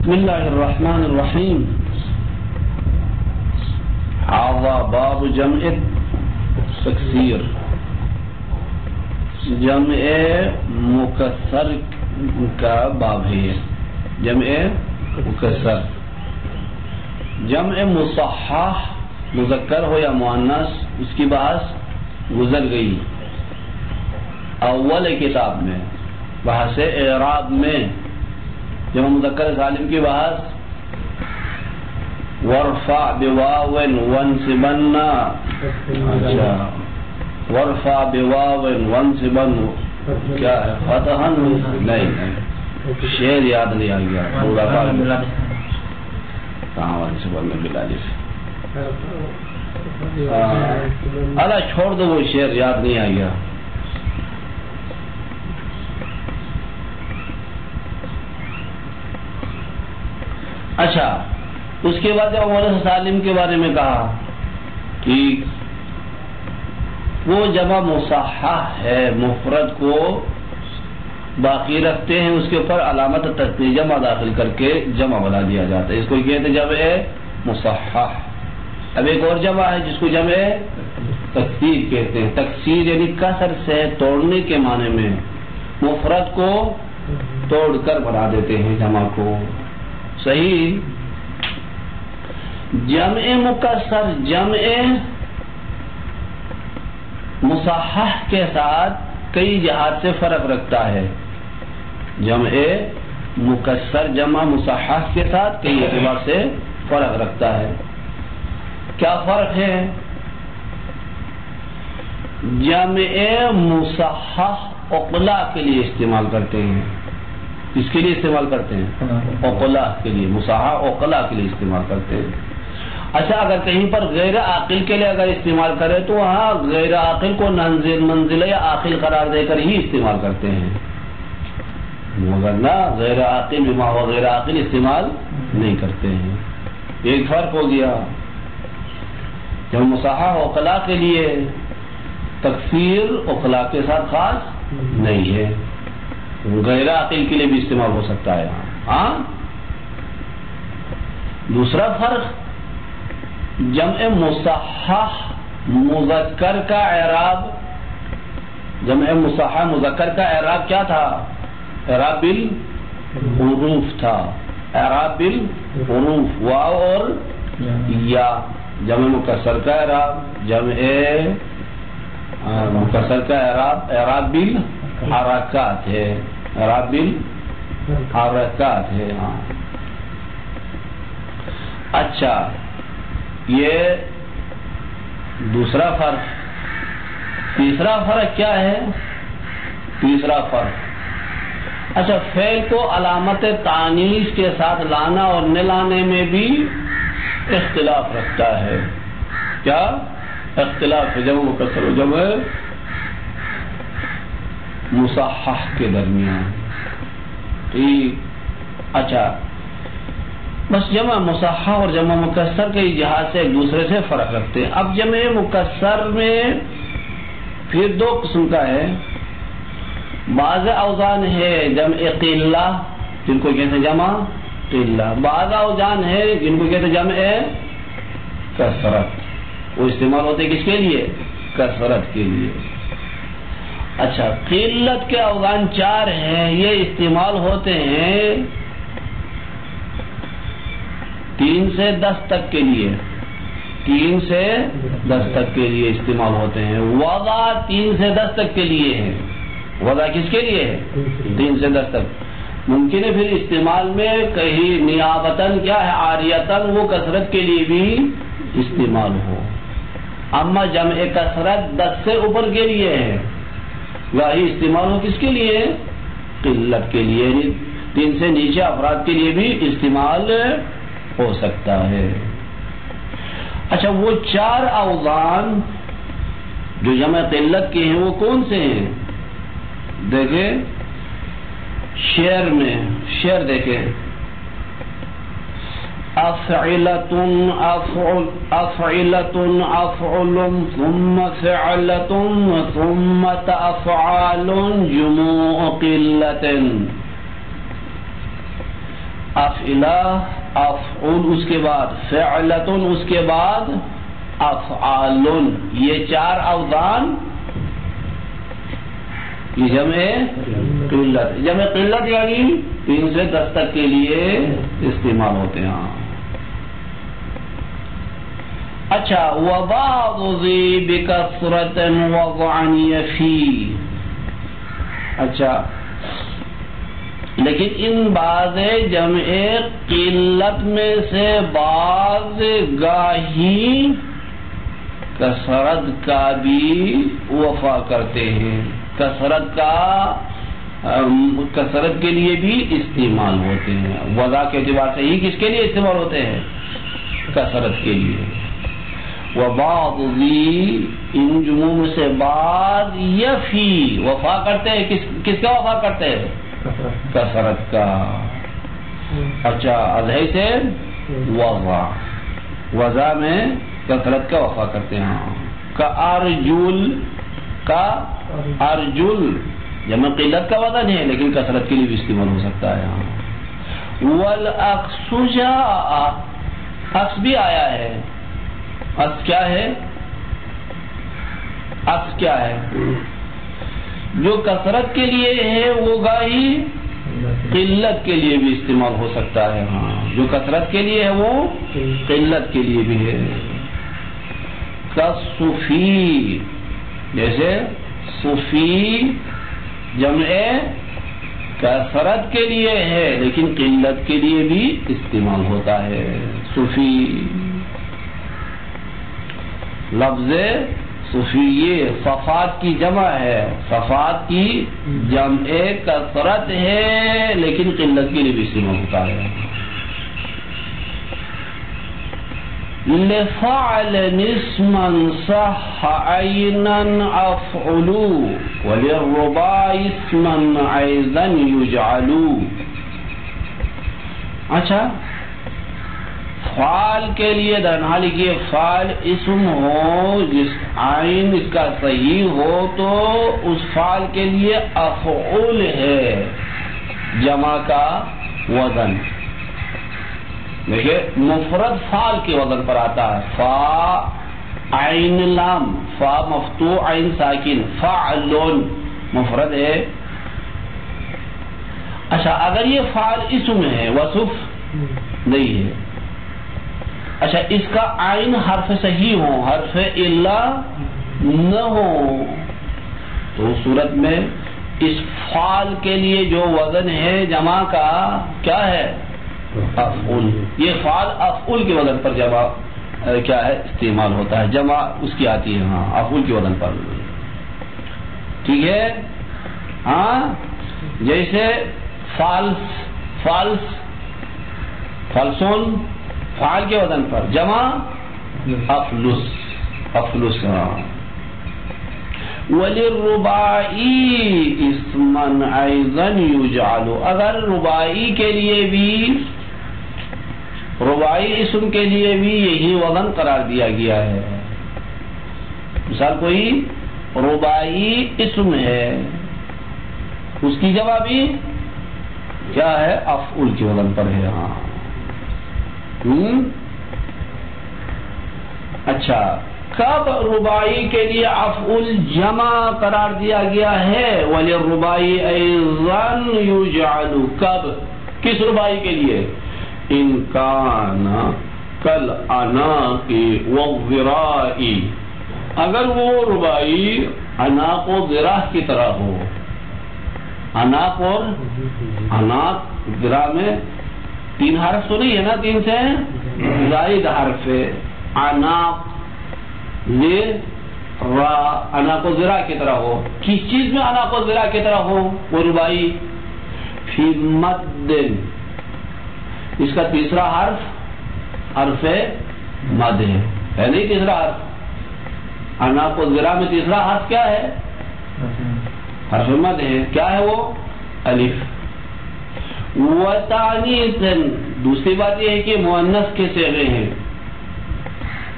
بسم اللہ الرحمن الرحیم. هذا باب جمع تکسیر. جمع مکسر کا باب ہے. جمع مکسر. جمع مصحح مذکر ہو یا مؤنث اس کی بحث گزر گئی اول کتاب میں. بحث اعراب میں جمع مذکر سالم کی بحث ورفع بواو وانصبن. اچھا ورفع بواو وانصبن کیا ہے؟ فتحا نہیں شعر یاد نہیں آ گیا. کہاں وانصبن بالالف؟ اللہ چھوڑ دو وہ شعر یاد نہیں آ گیا. اچھا اس کے بعد جب اول سالم کے بارے میں کہا کہ وہ جمع مصحح ہے مفرد کو باقی رکھتے ہیں اس کے اوپر علامت تثنیہ جمع داخل کر کے جمع بنا دیا جاتا ہے. اس کو کہتے ہیں جمع مصحح. اب ایک اور جمع ہے جس کو جمع تکسیر کہتے ہیں. تکسیر یعنی کسر سے توڑنے کے معنی میں مفرد کو توڑ کر بنا دیتے ہیں جمع کو. صحیح. جمع مکسر جمع مصحح کے ساتھ کئی جہات سے فرق رکھتا ہے. جمع مکسر جمع مصحح کے ساتھ کئی اعتبار سے فرق رکھتا ہے. کیا فرق ہے؟ جمع مصحح عقلا کے لیے استعمال کرتے ہیں. اس کے لیے استعمال کرتے ہیں عقلا کے لیے. مصحح عقلا کے لیے استعمال کرتے ہیں. اچھا اگر کہیں پر غیر عاقل کے لیے اگر استعمال کرے تو وہاں غیر عاقل کو منزلہ یا عاقل قرار دے کر ہی استعمال کرتے ہیں. مگر نہ غیر عاقل بما ہوا غیر عاقل استعمال نہیں کرتے ہیں. ایک فرق ہو گیا. جب مصحح عقلا کے لیے تکسیر عقلا کے ساتھ خاص نہیں ہے. غیر عاقل کے لیے بھی استعمال ہو سکتا ہے. ہاں. دوسرا فرق جمع مصحح مذکر کا اعراب. جمع مصحح مذکر کا اعراب کیا تھا؟ اعراب بالحروف تھا. اعراب بالحروف واو اور یا. جمع مکسر کا اعراب جمع مکسر کا اعراب اعراب بالحرکات ہے. اعراب بالحرکات ہے. ہاں. اچھا یہ دوسرا فرق. تیسرا فرق کیا ہے؟ تیسرا فرق اچھا فعل کو علامت تانیث کے ساتھ لانا اور نہ لانے میں بھی اختلاف رکھتا ہے. کیا اختلاف ہے؟ جمع مکسر و جمع مصحح کے درمیان. ٹھیک. اچھا بس جمع مصحح اور جمع مکسر کے جہاز سے ایک دوسرے سے فرق رکھتے ہیں. اب جمع مکسر میں پھر دو قسم کا ہے. بعض اوزان ہے جمع قلہ جن کو کہتے ہیں جمع قلہ. بعض اوزان ہے جن کو کہتے ہیں جمع کثرت. وہ استعمال ہوتے کس کے لیے؟ کثرت کے لیے. اچھا قلت کے اوزان 4 ہیں. یہ استعمال ہوتے ہیں 3 سے 10 تک کے لیے. 3 سے 10 تک کے لیے استعمال ہوتے ہیں. وضع 3 سے 10 تک کے لیے ہے. وضع کس کے لیے ہے؟ 3 سے 10 تک. ممکن ہے پھر استعمال میں کہیں نیابتاً کیا ہے عاریتاً وہ کثرت کے لیے بھی استعمال ہو. اما جمع کثرت 10 سے اوپر کے لیے ہے. وہی استعمال ہو کس کے لیے؟ قلت کے لیے. 3 سے نیچے افراد کے لیے بھی استعمال ہو سکتا ہے. اچھا وہ 4 اوزان جو جمع قلت کے ہیں وہ کون سے ہیں؟ دیکھیں شعر میں. شعر دیکھیں افعلۃ افعل افعلۃ افعل ثم فعلۃ ثم افعال جموع قلۃ. افعلا افعول اس کے بعد فعلتن اس کے بعد افعالن، یہ 4 اوزان یہ جمع قلت، جمع قلت یعنی 3 سے 10 تک کے لیے استعمال ہوتے ہیں. اچھا وبعض ذی بکثرۃ وضعا یفی، اچھا لیکن ان بعض جمع قلت میں سے بعض گاہی کثرت کا بھی وفا کرتے ہیں، کثرت کے لیے بھی استعمال ہوتے ہیں. وضع کے اعتبار سے ہی کس کے لیے استعمال ہوتے ہیں؟ کثرت کے لیے. وبعض ذی ان جموں میں سے بعض یفی وفا کرتے ہیں، کس کا وفا کرتے ہیں؟ کثرت کا. اچھا اضحی سے وضع میں کثرت کا وفا کرتے ہیں. کا ارجل جمع قلت کا وزن ہے لیکن کثرت کے لیے بھی استعمال ہو سکتا ہے. والاقص جاء، عکس بھی آیا ہے. عکس کیا ہے؟ عکس کیا ہے؟ جو کثرت کے لیے ہے وہ گاہی قلت کے لیے بھی استعمال ہو سکتا ہے. ہاں جو کثرت کے لیے ہے وہ قلت کے لیے بھی ہے. کصفی، جیسے صفی جمع کثرت کے لیے ہے لیکن قلت کے لیے بھی استعمال ہوتا ہے. صفی لفظ صفی یہ صفات کی جمع ہے، صفات کی جمع کثرت ہے لیکن قلت کے لیے بھی استعمال ہوتا ہے. لفعل اسما صح عینا افعلو وللرباع اسما عیزا یجعلو. اچھا فعال کے لیے درنہا لکھیے فعال اسم ہو جس عین اس کا صحیح ہو تو اس فعال کے لیے افعول ہے جمع کا وزن. دیکھیے مفرد فعال کے وزن پر آتا ہے، فا عین لام، فا مفتوح عین ساکن، فعلن مفرد ہے. اچھا اگر یہ فعال اسم ہے وصف نہیں ہے، اچھا اس کا عین حرف صحیح ہو، حرف الا نہ ہو، تو اس صورت میں اس فعال کے لیے جو وزن ہے جمع کا کیا ہے؟ افعول. یہ فعال افعول کے وزن پر جمع کیا ہے استعمال ہوتا ہے، جمع اس کی آتی ہے ہاں افعول کے وزن پر. ٹھیک ہے ہاں جیسے فالسون فعال کے وزن پر جمع افلس ہاں. وللرباعی اسما عیزا یجعل، اگر رباعی کے لیے بھی رباعی اسم کے لیے بھی یہی وزن قرار دیا گیا ہے. مثال کوئی رباعی اسم ہے اس کی جمع بھی کیا ہے؟ افعول کے وزن پر ہے. ہاں اچھا کب رباعی کے لیے افعول جمع قرار دیا گیا ہے؟ وللرباعی ایضا یجعل، کب کس رباعی کے لیے؟ ان کان کالعناق والذراع، اگر وہ رباعی عناق و ذراع کی طرح ہو. عناق اور عناق ذراع میں 3 حرف تو نہیں ہے نا، 3 سے زائد حرف ہے. عناق عناق و ذراع کی طرح ہو. کس چیز میں عناق و ذراع کی طرح ہو وہ رباعی؟ فی مد، اس کا تیسرا حرف حرف مد ہے نہیں تیسرا حرف. عناق و ذراع میں تیسرا حرف کیا ہے؟ حرف مد ہے. کیا ہے وہ؟ الف. وتعنیثا، دوسری بات یہ ہے کہ مؤنث کے صیغے ہیں.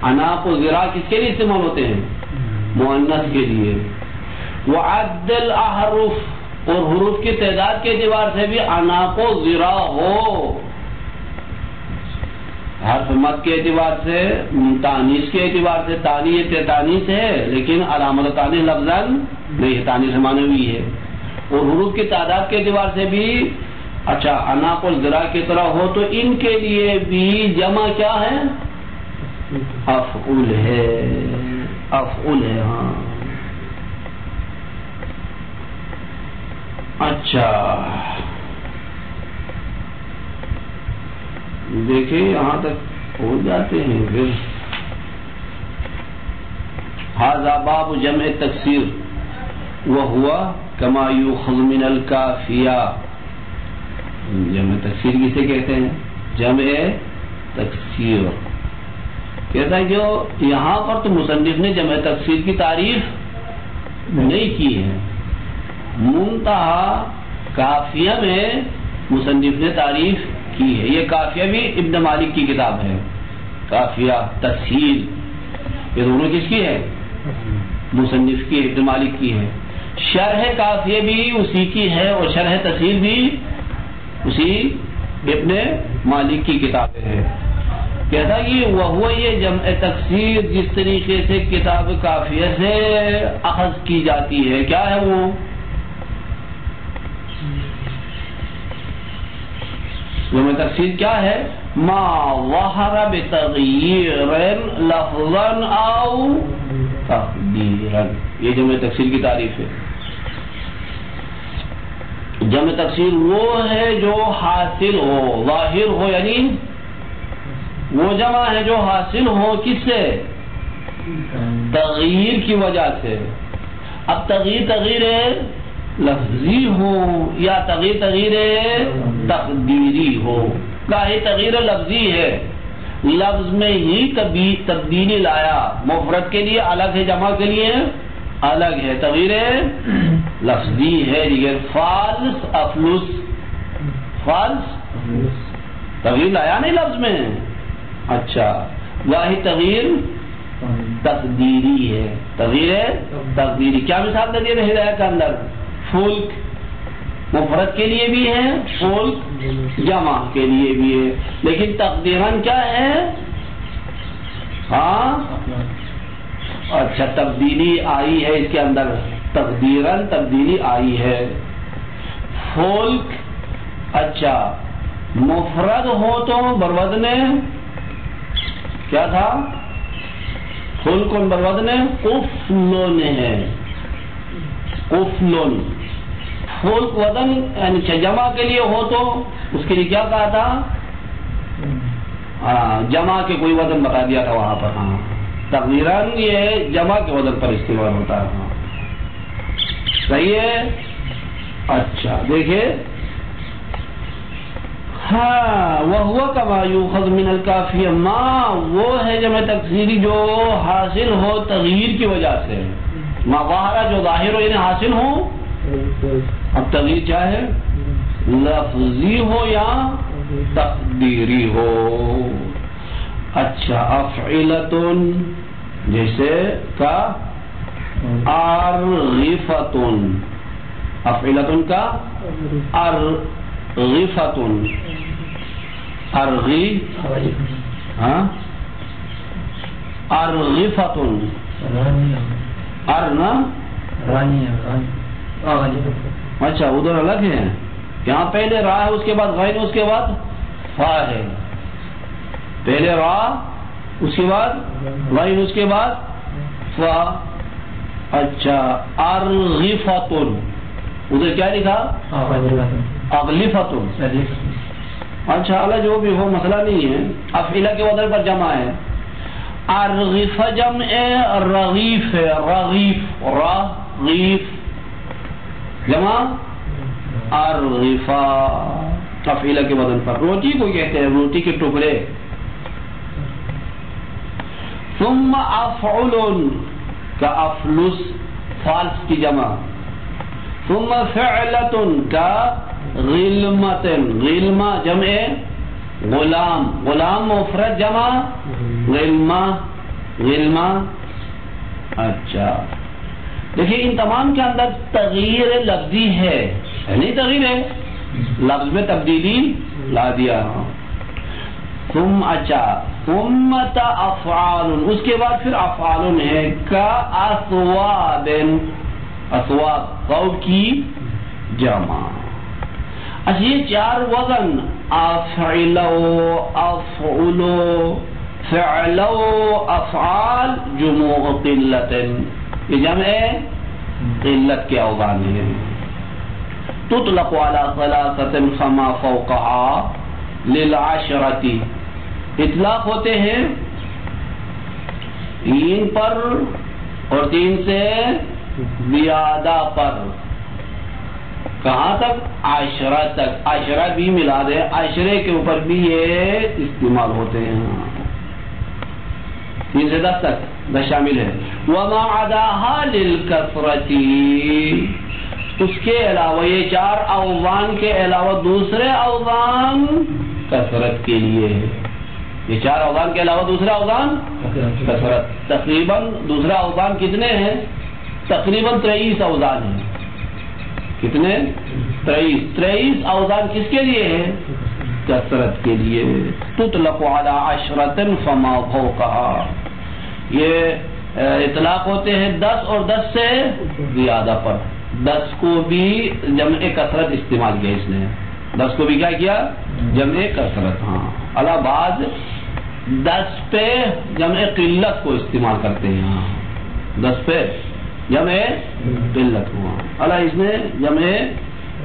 عناق و ذراع کس کے لیے استعمال ہوتے ہیں؟ مؤنث کے لیے. وعد الاحرف، اور حروف کی تعداد کے اعتبار سے بھی عناق و ذراع ہو حرف مد کے اعتبار سے، تانیث کے اعتبار سے، تانیث ہے لیکن علامت تانیث لفظاً نہیں ہے، تانیث معنوی ہے، اور حروف کی تعداد کے اعتبار سے بھی اچھا اناق الذرا کی طرح ہو تو ان کے لیے بھی جمع کیا ہے؟ افعول ہے، افعول ہے، ہاں۔ اچھا دیکھیں یہاں تک ہو جاتے ہیں پھر۔ ھذا باب جمع تکسیر وہوا کما یؤخذ من الکافیہ۔ جمع تکسیر کسے کہتے ہیں؟ جمع تکسیر کہتا ہے جو یہاں پر تو مصنف نے جمع تکسیر کی تعریف نہیں کی ہے، منتہا کافیہ میں مصنف نے تعریف کی ہے۔ یہ کافیہ بھی ابن مالک کی کتاب ہے، کافیہ تسہیل، یہ دونوں کس کی ہے؟ مصنف کی، ابن مالک کی ہے۔ شرح کافیہ بھی اسی کی ہے اور شرح تسہیل بھی اسی ابن مالک کی کتاب ہے۔ کہتا کہ وہ یہ جمع تکسیر جس طریقے سے کتاب کافیہ سے اخذ کی جاتی ہے، کیا ہے وہ؟ جمع تکسیر کیا ہے؟ ما ظہر بتغییر لفظا او تقدیرا، یہ جمع تکسیر کی تعریف ہے۔ جمع تکسیر وہ ہے جو حاصل ہو، ظاہر ہو، یعنی وہ جمع ہے جو حاصل ہو کس سے؟ تغییر کی وجہ سے۔ اب تغییر لفظی ہو یا تغییر تقدیری ہو۔ کاہی تغییر لفظی ہے، لفظ میں ہی تبدیلی لایا، مفرد کے لیے الگ ہے، جمع کے لیے الگ ہے، تغییر لفظی ہے۔ دیگر فالس افلس، فالس تغییر لایا نہیں لفظ میں، اچھا واہی تغییر تقدیری ہے، تغییر تقدیری۔ کیا مثال دے دیا ہدایت کے اندر؟ فلک مفرد کے لیے بھی ہے، فلک جمع کے لیے بھی ہے، لیکن تقدیراً کیا ہے؟ ہاں اچھا تبدیلی آئی ہے اس کے اندر، تقدیراً تبدیلی آئی ہے۔ فلک اچھا مفرد ہو تو بروزن کیا تھا؟ فلک بروزن قفلن ہے، قفلن۔ فلک وزن یعنی جمع کے لیے ہو تو اس کے لیے کیا کہا تھا؟ ہاں جمع کے کوئی وزن بتا دیا تھا وہاں پر، ہاں تقدیراً یہ جمع کے وزن پر استعمال ہوتا ہے، ہاں صحیح ہے۔ اچھا دیکھیے، ہاں وہو کما یؤخذ من الکافیہ، ما وہ ہے جمع تکسیری جو حاصل ہو تغییر کی وجہ سے، ما ظاہرہ جو ظاہر ہو یعنی حاصل ہو، اب تغییر کیا ہے؟ لفظی ہو یا تقدیری ہو۔ اچھا افعلتن جیسے کا ارغفتن، افعلتن کا ارغفتن، ارغی ہاں ارغفتن، ارنا اچھا ادھر الگ ہے، یہاں پہلے را ہے اس کے بعد غین اس کے بعد فا ہے، پہلے را اس کے بعد غین اس کے بعد فا۔ اچھا ارغفتن ادھر کیا لکھا؟ اغلفتن۔ اچھا اللہ جو بھی ہو مسئلہ نہیں ہے، افعلہ کے وزن پر جمع ہے۔ ارغف جمع رغیف ہے، رغیف، رغیف جمع ارغفا، افعلہ کے وزن پر۔ روٹی کو کہتے ہیں، روٹی کے ٹکڑے۔ ثم افعل کا افلس، فالس کی جمع۔ ثم فعلۃ کا غلمۃ، غلمہ جمع غلام، غلام مفرد جمع غلمہ، غلمہ۔ اچھا دیکھیے ان تمام کے اندر تغییر لفظی ہے، نہیں تغییر ہے، لفظ میں تبدیلی لا دیا۔ ثم اچھا ثمت افعال، اس کے بعد پھر افعال ہے کا اثواب، اثواب ثوب کی جمع. اچھا یہ چار وزن افعلو افعلو فعلو افعال جموع قلت، یہ جمع قلت کے اوزان ہیں. تطلق على ثلاثة فما فوقها للعشرة، اطلاق ہوتے ہیں 3 پر اور 3 سے زیادہ پر. کہاں تک؟ 10 تک. 10 بھی ملا دے، 10 کے اوپر بھی یہ استعمال ہوتے ہیں. 3 سے 10 تک 10 شامل ہے. وما عداها للكثرة، اس کے علاوہ یہ 4 اوزان کے علاوہ دوسرے اوزان کثرت کے لیے، یہ 4 اوزان کے علاوہ دوسرے اوزان کثرت. تقریباً دوسرا اوزان کتنے ہیں؟ تقریباً 23 اوزان ہیں. کتنے؟ 23 اوزان کس کے لیے ہے؟ کثرت کے لیے. تطلق علی 10 فما فوقها، یہ اطلاق ہوتے ہیں 10 اور 10 سے زیادہ پر. 10 کو بھی جمع کثرت استعمال کیا اس نے، 10 کو بھی کیا کیا؟ جمع کثرت. ہاں علا بعض 10 پہ جمع قلت کو استعمال کرتے ہیں. 10 پہ جمع قلت ہوا، علا اس نے جمع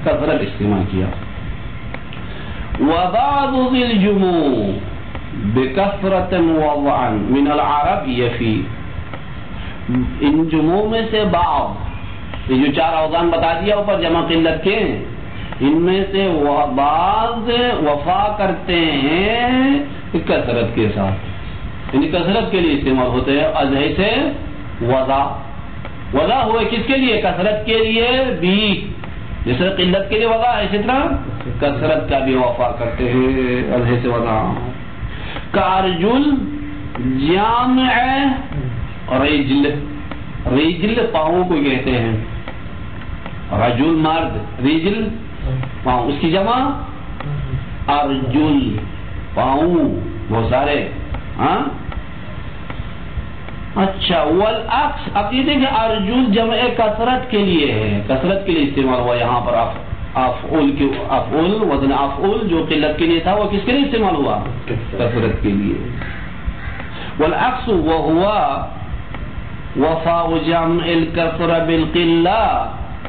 کثرت استعمال کیا. وبعض ذی الجموع بکثرة وضعا من العرب یفی، ان جموع میں سے بعض، یہ جو 4 اوزان بتا دیا اوپر جمع قلت کے، ان میں سے بعض وفا کرتے ہیں کثرت کے ساتھ، یعنی کثرت کے لیے استعمال ہوتے ہیں. ازہی سے وضع، وضع ہوئے کس کے لیے؟ کثرت کے لیے بھی. جیسے قلت کے لیے وضع ہے اسی طرح کثرت کا بھی وفا کرتے ہیں. ازہی سے وضع. کارجل جامع رجل، رجل پاؤں کو کہتے ہیں. رجل مرد، رجل پاؤں، اس کی جمع ارجل، پاؤں بہت سارے. ہاں اچھا والعکس، عقیدے کے ارجل جمع کثرت کے لیے ہے، کثرت کے لیے استعمال ہوا. یہاں پر افعول کی افعول وزن افعول جو قلت کے لیے تھا وہ کس کے لیے استعمال ہوا؟ کثرت کے لیے. والعکس وهو وفاء جمع الكثرة بالقلة.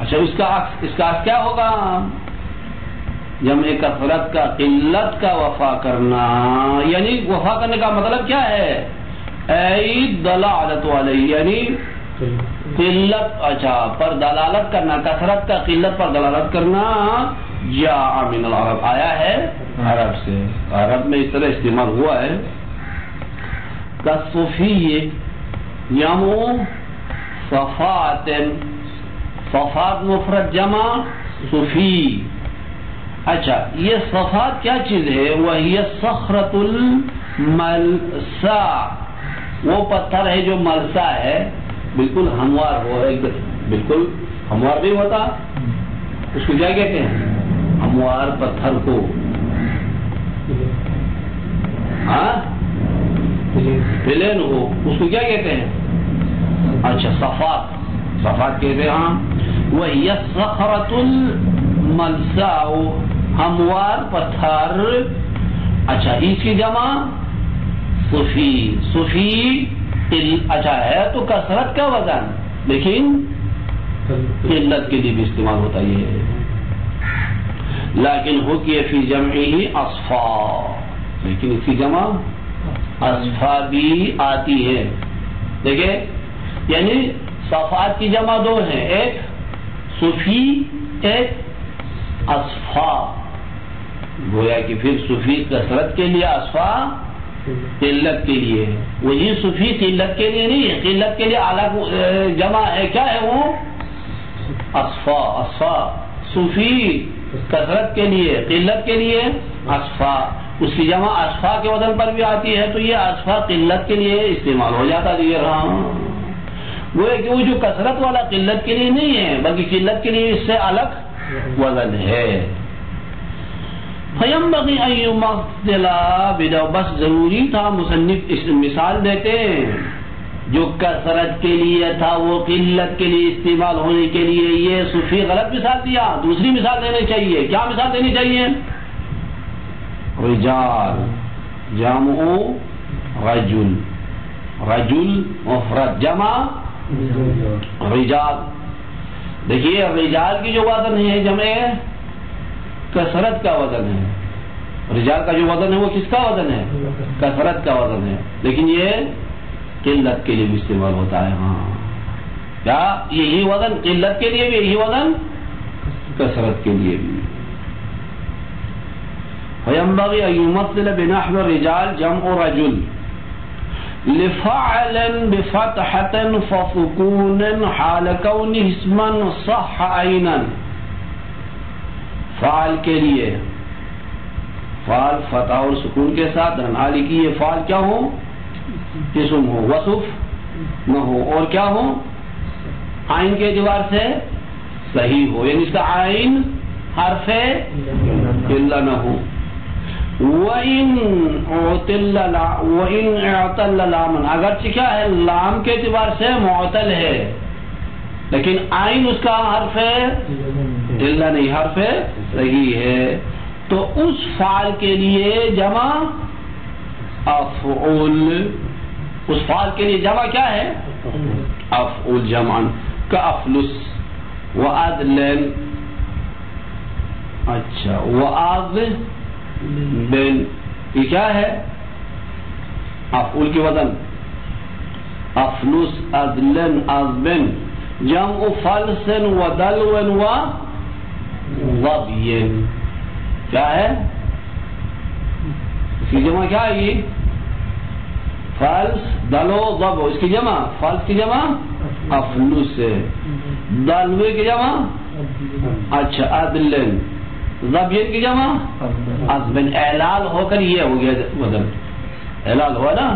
اچھا اس کا عکس کیا ہوگا؟ جمع کثرت کا قلت کا وفا کرنا. یعنی وفا کرنے کا مطلب کیا ہے؟ ای دلالت علیہ، یعنی قلت اچھا پر دلالت کرنا، کثرت کا قلت پر دلالت کرنا. جاء من العرب، آیا ہے عرب سے، عرب میں اس طرح استعمال ہوا ہے. کالصفی یمو صفات، صفات مفرد جمع صفی. اچھا یہ صفات کیا چیز ہے؟ وہی صخرۃ الملسا، وہ پتھر ہے جو ملسا ہے، بالکل ہموار ہو، بالکل ہموار نہیں ہوتا، اس کو کیا کہتے ہیں؟ ہموار پتھر کو. ہاں پلین ہو اس کو کیا کہتے ہیں؟ اچھا صفات، صفات کہتے ہیں. ہاں وہی صخرۃ الملسا، ہموار پتھر. اچھا اس کی جمع صفی، صفی اچھا ہے تو کثرت کا وزن لیکن قلت کے لیے بھی استعمال ہوتا ہے. لیکن حکیہ فی جمعہ اصفا، لیکن اس کی جمع اصفا بھی آتی ہے. دیکھیں یعنی صفات کی جمع 2 ہیں، ایک صفی ایک اصفا. گویا کہ پھر صفی کثرت کے لیے، اصفا قلت کے لیے. وہی صفی قلت کے لیے نہیں ہے، قلت کے لیے الگ جمع ہے. کیا ہے وہ؟ اصفا. اصفا صفی کثرت کے لیے، قلت کے لیے اصفا. اس کی جمع اصفا کے وزن پر بھی آتی ہے، تو یہ اصفا قلت کے لیے استعمال ہو جاتا ہے. وہ ہے کہ وہ جو کثرت والا قلت کے لیے نہیں ہے بلکہ قلت کے لیے اس سے الگ وزن ہے. فَيَنْبَغِي أَن يُمَثِّلَ بِدَوْ، بس ضروری تھا مصنف اس مثال دیتے جو کثرت کے لیے تھا وہ قلت کے لیے استعمال ہونے کے لیے، یہ صوفی غلط مثال دیا، دوسری مثال دینے چاہیے. کیا مثال دینی چاہیے؟ رجال جمع رجل، رجل مفرد جمع رجال. دیکھیے رجال کی جو وزن ہے جمع کثرت کا وزن ہے، رجال کا جو وزن ہے وہ کس کا وزن ہے؟ کثرت کا وزن ہے، لیکن یہ قلت کے لیے بھی استعمال ہوتا ہے. ہاں کیا یہی وزن قلت کے لیے بھی، یہی وزن کثرت کے لیے بھی. فَيَنْبَغِي أَن يُمَثِّلَ بِنَحْوِ الرِّجَالِ جَمْعُ رَجُلٍ لِفَعْلٍ بِفَتْحَةٍ فَسُكُونٍ حَالَ كَوْنِهِ اسْمًا صَحَّ عَيْنًا. فعل کے لیے فعل فتح اور سکون کے ساتھ حال کی یہ فعل کیا ہو؟ اسم ہو، وصف نہ ہو، اور کیا ہو؟ عین کے اعتبار سے صحیح ہو، یعنی اس کا عین حرف الا نہ ہو. وَإِنْ اعتل لامن، اگرچہ کیا ہے لام کے اعتبار سے معتل ہے لیکن عین اس کا حرف الا نہیں، حرف صحیح ہے، تو اس فعل کے لیے جمع افعول، اس فعل کے لیے جمع کیا ہے؟ افعول جمع کافلس وعدل. اچھا وعدل یہ کیا ہے؟ افعول کی وزن افلس عدل عذب جمع فلس ودلو وظبی. کیا ہے اس کی جمع؟ کیا ہے یہ؟ فلس دلو ضب، اس کی جمع فلس کی جمع افلس ہے، دلوے کی جمع اچھا عدلن، ضبین کی جمع عذبن. اعلال ہو کر یہ ہو گیا وزن، اعلال ہوا نا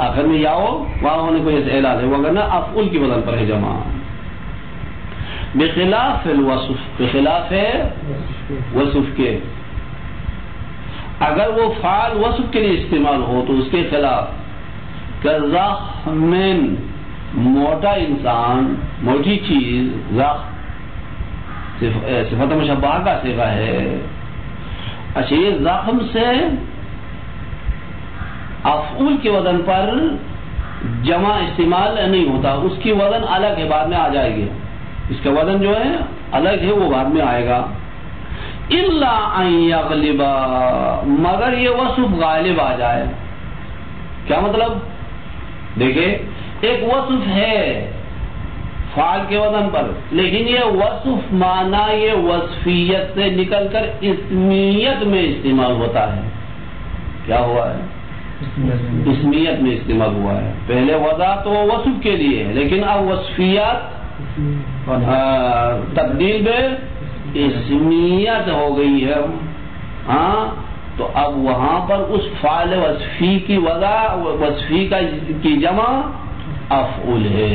آخر میں، یا ہو وہاں ہونے کو جیسے اعلال ہے، وہ اگر نا افعول کی وزن پر ہے جمع. بخلاف الوصف، بخلاف وصف کے، اگر وہ فعل وصف کے لیے استعمال ہو تو اس کے خلاف زخم، موٹا انسان، موٹی چیز، زخم صفت مشبہہ کا صیغہ ہے. اچھا یہ زخم سے افعول کے وزن پر جمع استعمال نہیں ہوتا، اس کی وزن الگ ہے، بعد میں آ جائے گی، اس کا وزن جو ہے الگ ہے، وہ بعد میں آئے گا. الا ان یغلب، مگر یہ وصف غالب آ جائے. کیا مطلب؟ دیکھیں ایک وصف ہے فعل کے وزن پر، لیکن یہ وصف معنی یہ وصفیت سے نکل کر اسمیت میں استعمال ہوتا ہے. کیا ہوا ہے؟ اسمیت میں استعمال ہوا ہے. پہلے وضع تو وصف کے لیے ہے، لیکن اب وصفیات تبدیل میں اسمیت ہو گئی ہے. ہاں تو اب وہاں پر اس فعل وصفی کی وضع وصفی کی جمع افعول ہے.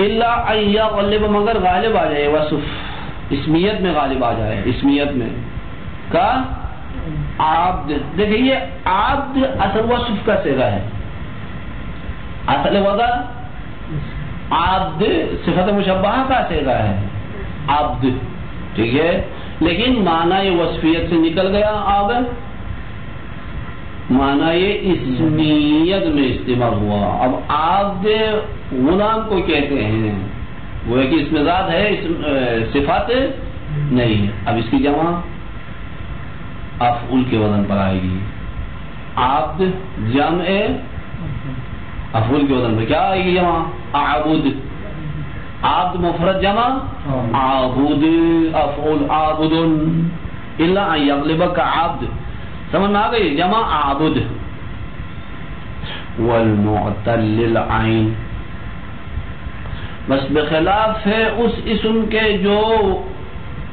الا ان یغلب، مگر غالب آ جائے وصف، اسمیت میں غالب آ جائے، اسمیت میں کا عبد. دیکھیں یہ عبد اصل وصف کا صیغہ ہے، اصل وضع عبد صفت مشبہہ کا صیغہ ہے عبد، ٹھیک ہے، لیکن معنی یہ وصفیت سے نکل گیا، اب معنی یہ اسمیت میں استعمال ہوا. اب عبد غلام کو کہتے ہیں، وہ ہے کہ اس میں ذات ہے، صفات نہیں ہے. اب اس کی جمع افعول کے وزن پر آئے گی. عبد جمع افعول کے وزن پر کیا آئے گی؟ جمع عبد. عبد مفرد جمع عبد، افعول عبد. الا ان یغلب کا عبد، سمجھ میں آ گئی؟ جمع عبد. والمعتل للعین، بس بخلاف ہے اس اسم کے جو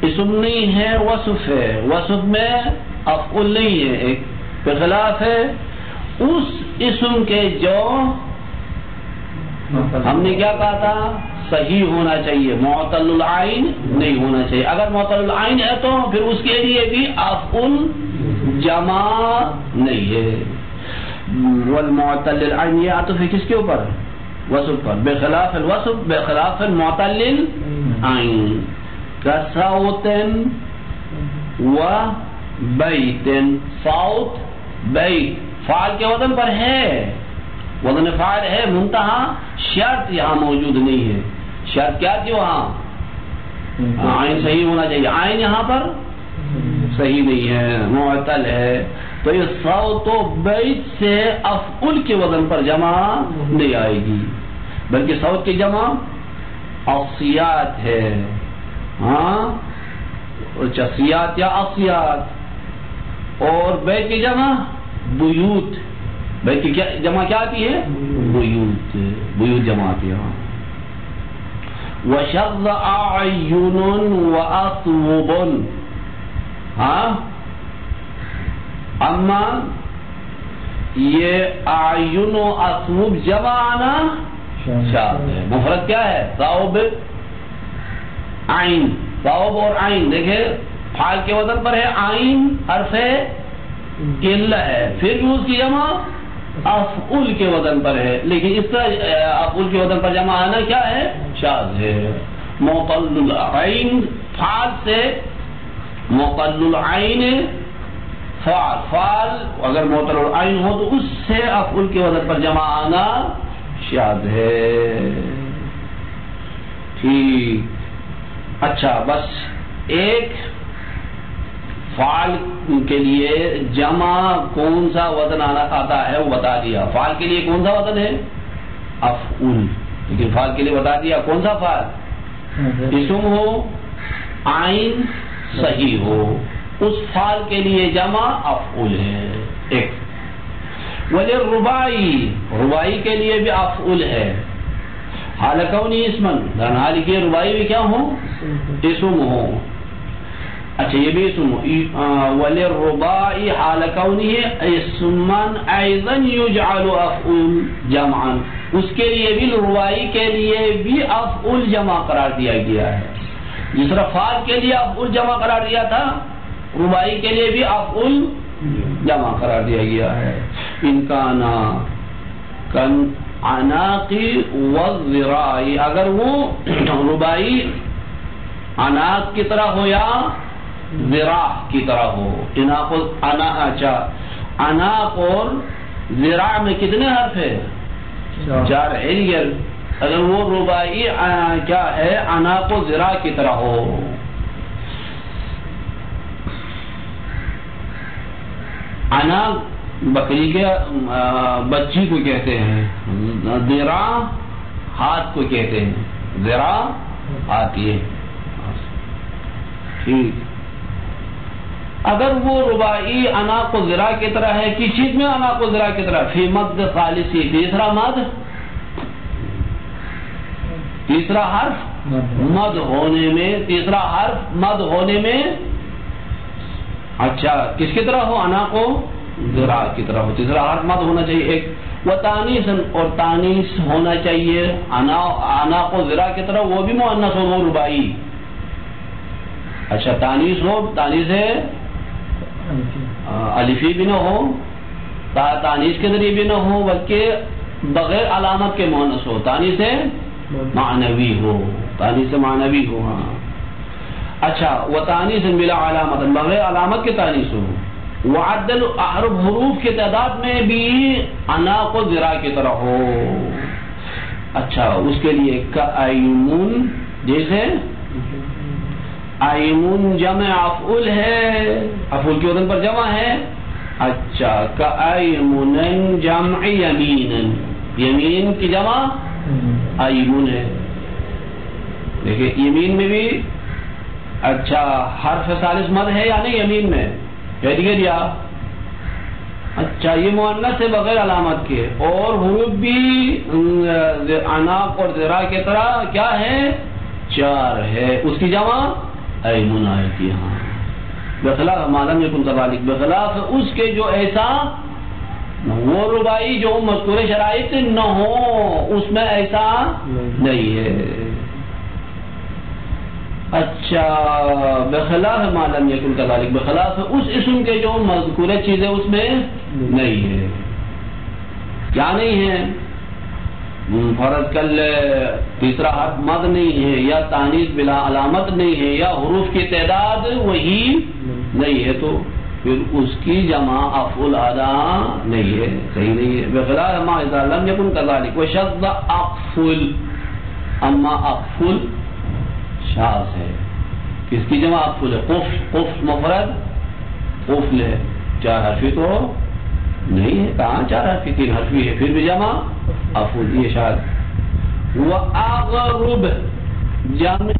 اسم نہیں ہے، وصف ہے، وصف میں افعول نہیں ہے ایک، بخلاف ہے اس اسم کے جو ہم نے کیا کہا تھا؟ صحیح ہونا چاہیے، معتل العین نہیں ہونا چاہیے۔ اگر معتل العین ہے تو پھر اس کے لیے بھی افعل جمع نہیں ہے۔ والمعتل العین یہ عطف ہے کس کے اوپر؟ وصف پر، بخلاف الوصف بخلاف المعتل العین، کصوت و بیت، صوت بیت فعل کے وزن پر ہے، وزن فاعل ہے، منتہا شرط یہاں موجود نہیں ہے۔ شرط کیا تھی وہاں؟ عین صحیح ہونا چاہیے، عین یہاں پر صحیح نہیں ہے، معتل ہے، تو یہ صوت و بیت سے افعل کے وزن پر جمع نہیں آئے گی، بلکہ صوت کی جمع اصیات ہے، ہاں چسیات یا اصیات، اور بیت کی جمع بیوت، بیت کی جمع کیا آتی ہے؟ بیوت، بیوت جمع آتی ہے۔ وشذ اعین واثوب، ہاں اما یہ اعین و اثوب جمع آنا شاذ ہے۔ مفرد کیا ہے؟ ثوب عین، ثوب اور عین، دیکھیں فعل کے وزن پر ہے، عین حرف قلہ ہے، پھر بھی اس کی جمع افعل کے وزن پر ہے، لیکن اس طرح افعل کے وزن پر جمع آنا کیا ہے؟ شاذ ہے۔ معتل العین فعل سے، معتل العین فعل اگر معتل العین ہو تو اس سے افعل کے وزن پر جمع آنا شاذ ہے۔ ٹھیک، اچھا بس ایک فعل کے لیے جمع کون سا وزن آتا ہے وہ بتا دیا۔ فعل کے لیے کون سا وزن ہے؟ افعل، لیکن فعل کے لیے بتا دیا کون سا فعل؟ اسم ہو، عین صحیح ہو، اس فعل کے لیے جمع افعل ہے۔ ایک وللرباعی، رباعی کے لیے بھی افعل ہے، حال کونی اسمن، حال کے رباعی بھی کیا ہو؟ اسم ہو۔ اچھا یہ بھی اسم وللرباعی حال کونی اسمن ایضا یجعل افعل جمعا، اس کے لیے بھی رباعی کے لیے بھی افعل جمع قرار دیا گیا ہے۔ جس طرح فعل کے لیے افعل جمع قرار دیا تھا، رباعی کے لیے بھی افعل جمع قرار دیا گیا ہے۔ ان کانا کن عناقی والذراع، اگر وہ رباعی عناق کی طرح ہو یا ذراع کی طرح ہو۔ عناق اور ذراع میں کتنے حرف ہے؟ 4 ہے۔ اگر وہ رباعی کیا ہے؟ عناق و ذراع کی طرح ہو۔ عناق بکری کے بچی کو کہتے ہیں، ذراع ہاتھ کو کہتے ہیں، ذراع ہاتھ یہ۔ ٹھیک، اگر وہ رباعی عناق و ذراع کی طرح ہے، کس چیز میں عناق و ذراع کی طرح؟ فی مد ثالثی، تیسرا مد، تیسرا حرف مد ہونے میں، تیسرا حرف مد ہونے میں، اچھا کس کی طرح ہو؟ عناق و ذراع کی طرح ہو، تیسرا حرف مد ہونا چاہیے ایک۔ وتانیث، اور تانیث ہونا چاہیے عناق و ذراع کی طرح، وہ بھی مؤنث ہو، وہ رباعی۔ اچھا تانیث ہو، تانیث ہے الفی بھی نہ ہو، تانیث کے ذریعے بھی نہ ہو، بلکہ بغیر علامت کے مؤنث ہو، تانیث ہے معنوی ہو، تانیث معنوی ہو۔ ہاں اچھا وتانیث بلا علامت، بغیر علامت کے تانیث ہو۔ وعدل حروف کی تعداد میں بھی عناق و ذراع کی طرح ہو۔ اچھا اس کے لیے کایمون، جیسے ایمون جمع افعل ہے، افعل کے وزن پر جمع ہے۔ اچھا کایمون جمع یمین، یمین کی جمع ایمون ہے۔ دیکھیں یمین میں بھی اچھا حرف ثالث مد ہے یا نہیں یمین میں؟ کہہ دیا۔ اچھا یہ مؤنث ہے بغیر علامت کے، اور حروف بھی عناق اور ذراع کی طرح کیا ہے؟ 4 ہے، اس کی جمع ایمون آئے گی۔ ہاں بخلاف ما لم یکن کذالک، بخلاف اس کے جو ایسا وہ ربائی جو مذکور شرائط نہ ہو اس میں ایسا نہیں ہے. اچھا بخلاف ما لم یکن کذالک، بخلاف اس اسم کے جو مذکور چیزیں اس میں نہیں ہے. کیا نہیں ہے؟ فرض کل تیسرا حرف مد نہیں ہے، یا تانیث بلا علامت نہیں ہے، یا حروف کی تعداد وہی نہیں ہے، تو پھر اس کی جمع افعل ادا نہیں ہے، صحیح نہیں ہے. بخلاف ما اذا لم یکن کذالک وشذ اقفل، اما اقفل شاذ ہے. کس کی جمع اقفل ہے؟ قف مفرد قفل ہے، 4 حرفی تو نہیں ہے. کہاں 4 حرفی؟ 3 حرفی ہے، پھر بھی جمع افعل، یہ شاذ. واغرب جمع